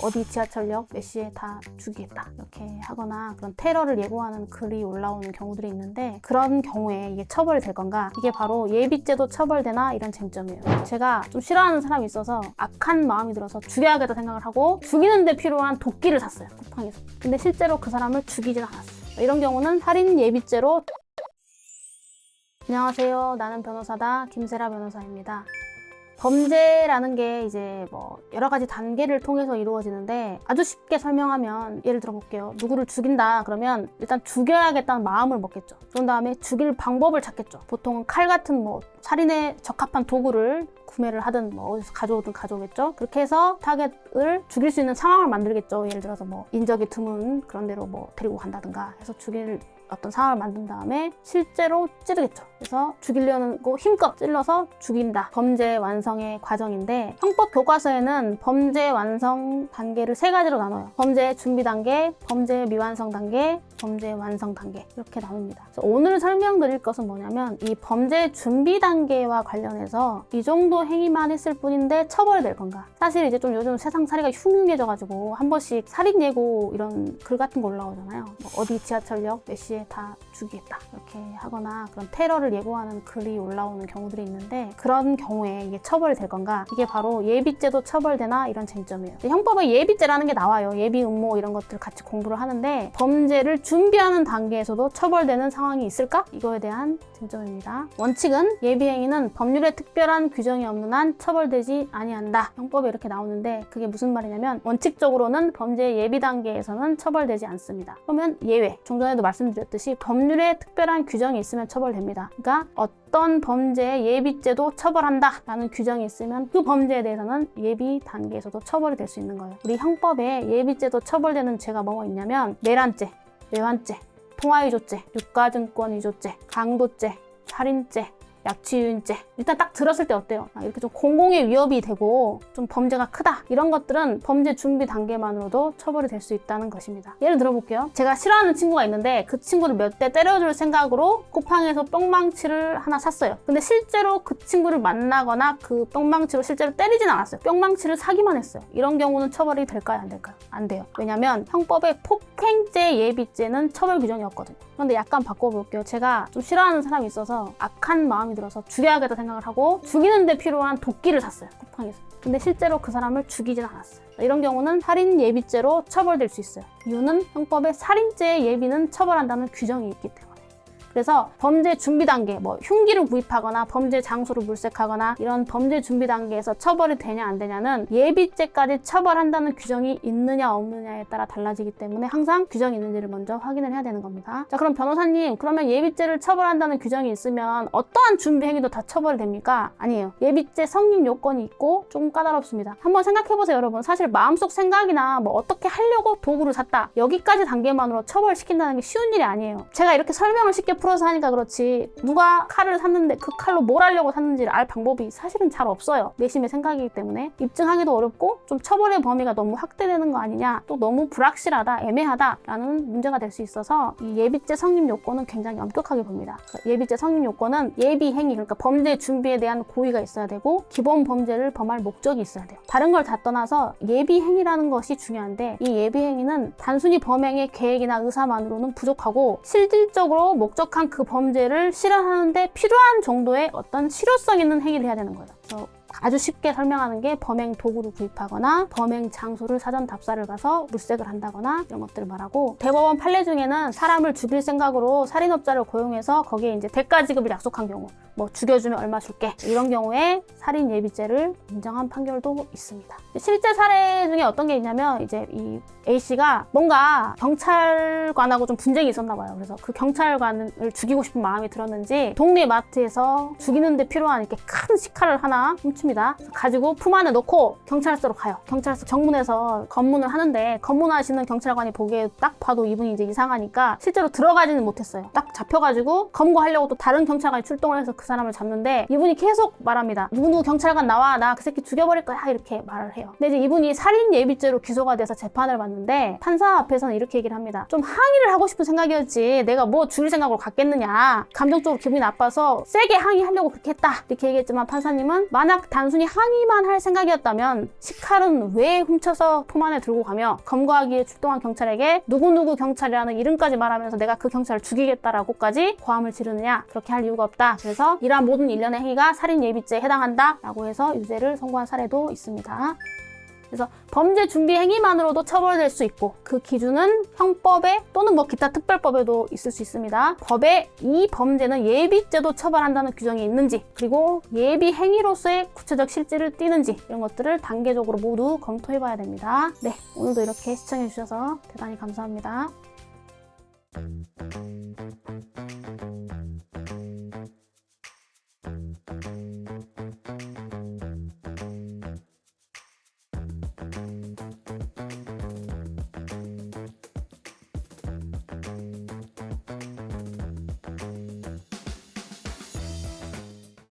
어디 지하철역 몇 시에 다 죽이겠다 이렇게 하거나 그런 테러를 예고하는 글이 올라오는 경우들이 있는데, 그런 경우에 이게 처벌이 될 건가? 이게 바로 예비죄도 처벌되나 이런 쟁점이에요. 제가 좀 싫어하는 사람이 있어서 악한 마음이 들어서 죽여야겠다 생각을 하고 죽이는 데 필요한 도끼를 샀어요, 쿠팡에서. 근데 실제로 그 사람을 죽이진 않았어요. 이런 경우는 살인 예비죄로. 안녕하세요, 나는 변호사다, 김세라 변호사입니다. 범죄라는 게 이제 뭐 여러 가지 단계를 통해서 이루어지는데, 아주 쉽게 설명하면 예를 들어 볼게요. 누구를 죽인다 그러면 일단 죽여야겠다는 마음을 먹겠죠. 그런 다음에 죽일 방법을 찾겠죠. 보통은 칼 같은 뭐 살인에 적합한 도구를 구매를 하든 뭐 어디서 가져오든 가져오겠죠. 그렇게 해서 타겟을 죽일 수 있는 상황을 만들겠죠. 예를 들어서 뭐 인적이 드문 그런 데로 뭐 데리고 간다든가 해서 죽일 어떤 상황을 만든 다음에 실제로 찌르겠죠. 그래서 죽이려는 거 힘껏 찔러서 죽인다. 범죄 완성의 과정인데, 형법 교과서에는 범죄 완성 단계를 3가지로 나눠요. 범죄 준비 단계, 범죄 미완성 단계, 범죄 완성 단계, 이렇게 나눕니다. 오늘 설명드릴 것은 뭐냐면, 이 범죄 준비 단계와 관련해서 이 정도 행위만 했을 뿐인데 처벌이 될 건가? 사실 이제 좀 요즘 세상 살이가 흉흉해져가지고 한 번씩 살인 예고 이런 글 같은 거 올라오잖아요. 뭐 어디 지하철역 몇 시에 다 죽이겠다 이렇게 하거나 그런 테러를 예고하는 글이 올라오는 경우들이 있는데, 그런 경우에 이게 처벌이 될 건가? 이게 바로 예비죄도 처벌되나 이런 쟁점이에요. 형법에 예비죄라는 게 나와요. 예비 음모 이런 것들 같이 공부를 하는데, 범죄를 준비하는 단계에서도 처벌되는 상황이 있을까? 이거에 대한 쟁점입니다. 원칙은 예비행위는 법률에 특별한 규정이 없는 한 처벌되지 아니한다. 형법에 이렇게 나오는데, 그게 무슨 말이냐면, 원칙적으로는 범죄 예비 단계에서는 처벌되지 않습니다. 그러면 예외, 좀 전에도 말씀드렸듯이 법률에 특별한 규정이 있으면 처벌됩니다. 그러니까 어떤 범죄의 예비죄도 처벌한다 라는 규정이 있으면 그 범죄에 대해서는 예비 단계에서도 처벌이 될 수 있는 거예요. 우리 형법에 예비죄도 처벌되는 죄가 뭐가 있냐면, 내란죄, 외환죄, 통화위조죄, 유가증권위조죄, 강도죄, 살인죄, 약취유인죄. 일단 딱 들었을 때 어때요? 이렇게 좀 공공의 위협이 되고 좀 범죄가 크다, 이런 것들은 범죄 준비 단계만으로도 처벌이 될 수 있다는 것입니다. 예를 들어볼게요. 제가 싫어하는 친구가 있는데 그 친구를 몇 대 때려줄 생각으로 쿠팡에서 뿅망치를 하나 샀어요. 근데 실제로 그 친구를 만나거나 그 뿅망치로 실제로 때리진 않았어요. 뿅망치를 사기만 했어요. 이런 경우는 처벌이 될까요? 안 될까요? 안 돼요. 왜냐면 형법에 폭행죄 예비죄는 처벌 규정이 없거든요. 그런데 약간 바꿔볼게요. 제가 좀 싫어하는 사람이 있어서 악한 마음이 들어서 죽여야겠다 생각을 하고 죽이는 데 필요한 도끼를 샀어요, 쿠팡에서. 근데 실제로 그 사람을 죽이진 않았어요. 이런 경우는 살인 예비죄로 처벌될 수 있어요. 이유는 형법에 살인죄의 예비는 처벌한다는 규정이 있기 때문에. 그래서 범죄 준비 단계, 뭐 흉기를 구입하거나 범죄 장소를 물색하거나 이런 범죄 준비 단계에서 처벌이 되냐 안 되냐는 예비죄까지 처벌한다는 규정이 있느냐 없느냐에 따라 달라지기 때문에 항상 규정이 있는지를 먼저 확인을 해야 되는 겁니다. 자, 그럼 변호사님, 그러면 예비죄를 처벌한다는 규정이 있으면 어떠한 준비 행위도 다 처벌이 됩니까? 아니에요. 예비죄 성립 요건이 있고 조금 까다롭습니다. 한번 생각해보세요, 여러분. 사실 마음속 생각이나 뭐 어떻게 하려고 도구를 샀다, 여기까지 단계만으로 처벌시킨다는 게 쉬운 일이 아니에요. 제가 이렇게 설명을 쉽게 풀어서 하니까 그렇지, 누가 칼을 샀는데 그 칼로 뭘 하려고 샀는지를 알 방법이 사실은 잘 없어요. 내심의 생각이기 때문에 입증하기도 어렵고, 좀 처벌의 범위가 너무 확대되는 거 아니냐, 또 너무 불확실하다, 애매하다라는 문제가 될 수 있어서 이 예비죄 성립 요건은 굉장히 엄격하게 봅니다. 예비죄 성립 요건은 예비 행위, 그러니까 범죄 준비에 대한 고의가 있어야 되고 기본 범죄를 범할 목적이 있어야 돼요. 다른 걸 다 떠나서 예비 행위라는 것이 중요한데, 이 예비 행위는 단순히 범행의 계획이나 의사만으로는 부족하고 실질적으로 목적 그 범죄를 실현하는데 필요한 정도의 어떤 실효성 있는 행위를 해야 되는 거예요. 그래서 아주 쉽게 설명하는 게 범행 도구를 구입하거나 범행 장소를 사전 답사를 가서 물색을 한다거나 이런 것들을 말하고, 대법원 판례 중에는 사람을 죽일 생각으로 살인업자를 고용해서 거기에 이제 대가 지급을 약속한 경우, 뭐 죽여주면 얼마 줄게, 이런 경우에 살인 예비죄를 인정한 판결도 있습니다. 실제 사례 중에 어떤 게 있냐면, 이제 이 A씨가 뭔가 경찰관하고 좀 분쟁이 있었나 봐요. 그래서 그 경찰관을 죽이고 싶은 마음이 들었는지 동네 마트에서 죽이는 데 필요한 이렇게 큰 식칼을 하나 훔칩니다. 가지고 품 안에 넣고 경찰서로 가요. 경찰서 정문에서 검문을 하는데, 검문하시는 경찰관이 보기에 딱 봐도 이분이 이제 이상하니까 실제로 들어가지는 못했어요. 딱 잡혀가지고 검거하려고 또 다른 경찰관이 출동을 해서 그 사람을 잡는데, 이분이 계속 말합니다. 누구 경찰관 나와, 나 그 새끼 죽여버릴 거야, 이렇게 말을 해요. 근데 이제 이분이 살인 예비죄로 기소가 돼서 재판을 받는데, 판사 앞에서는 이렇게 얘기를 합니다. 좀 항의를 하고 싶은 생각이었지 내가 뭐 죽일 생각으로 갔겠느냐, 감정적으로 기분이 나빠서 세게 항의하려고 그렇게 했다, 이렇게 얘기했지만 판사님은 만약 단순히 항의만 할 생각이었다면 식칼은 왜 훔쳐서 품 안에 들고 가며 검거하기 위해 출동한 경찰에게 누구누구 경찰이라는 이름까지 말하면서 내가 그 경찰을 죽이겠다라고까지 고함을 지르느냐. 그렇게 할 이유가 없다. 그래서 이러한 모든 일련의 행위가 살인예비죄에 해당한다 라고 해서 유죄를 선고한 사례도 있습니다. 그래서 범죄 준비 행위만으로도 처벌될 수 있고 그 기준은 형법에 또는 뭐 기타 특별법에도 있을 수 있습니다. 법에 이 범죄는 예비죄도 처벌한다는 규정이 있는지, 그리고 예비 행위로서의 구체적 실질을 띠는지, 이런 것들을 단계적으로 모두 검토해봐야 됩니다. 네, 오늘도 이렇게 시청해주셔서 대단히 감사합니다.